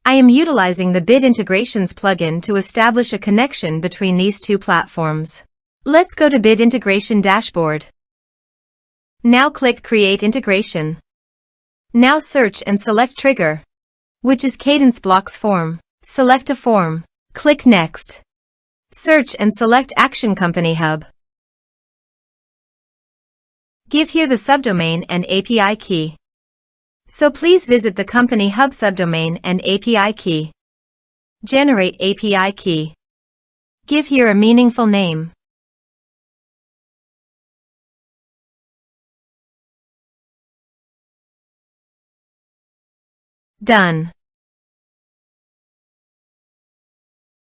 I am utilizing the Bit Integrations plugin to establish a connection between these two platforms. Let's go to Bit Integration Dashboard. Now click Create Integration. Now search and select Trigger, which is Kadence Blocks Form. Select a form. Click Next. Search and select Action CompanyHub. Give here the subdomain and API key. So please visit the CompanyHub subdomain and API key. Generate API key. Give here a meaningful name. Done.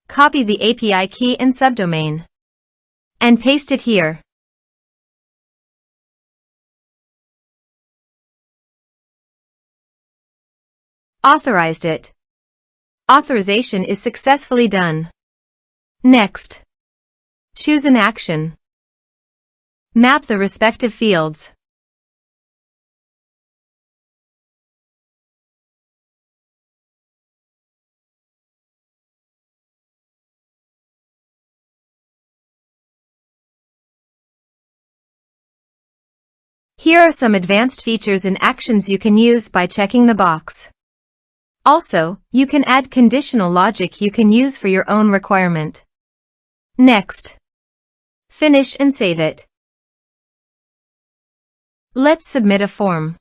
Copy the API key and subdomain and paste it here. Authorized it. Authorization is successfully done. Next. Choose an action. Map the respective fields. Here are some advanced features and actions you can use by checking the box. Also, you can add conditional logic you can use for your own requirement. Next. Finish and save it. Let's submit a form.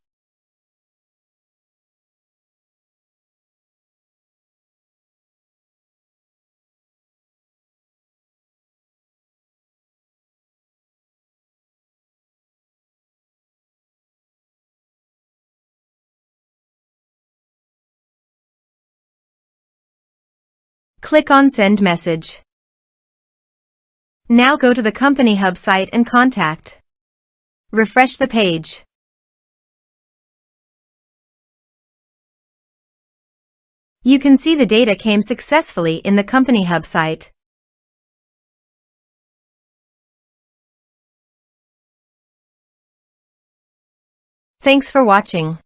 Click on Send Message. Now go to the CompanyHub site and contact. Refresh the page. You can see the data came successfully in the CompanyHub site. Thanks for watching.